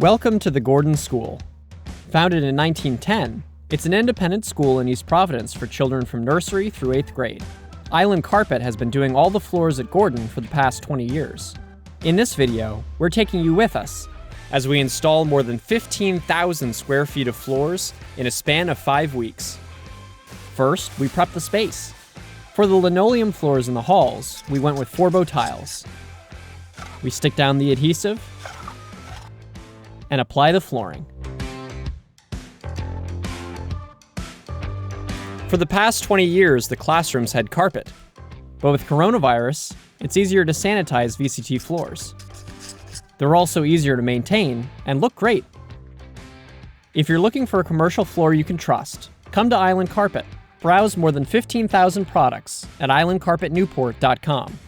Welcome to the Gordon School. Founded in 1910, it's an independent school in East Providence for children from nursery through 8th grade. Island Carpet has been doing all the floors at Gordon for the past 20 years. In this video, we're taking you with us as we install more than 15,000 square feet of floors in a span of 5 weeks. First, we prep the space. For the linoleum floors in the halls, we went with 4-bow tiles. We stick down the adhesive and apply the flooring. For the past 20 years, the classrooms had carpet, but with coronavirus, it's easier to sanitize VCT floors. They're also easier to maintain and look great. If you're looking for a commercial floor you can trust, come to Island Carpet. Browse more than 15,000 products at islandcarpetnewport.com.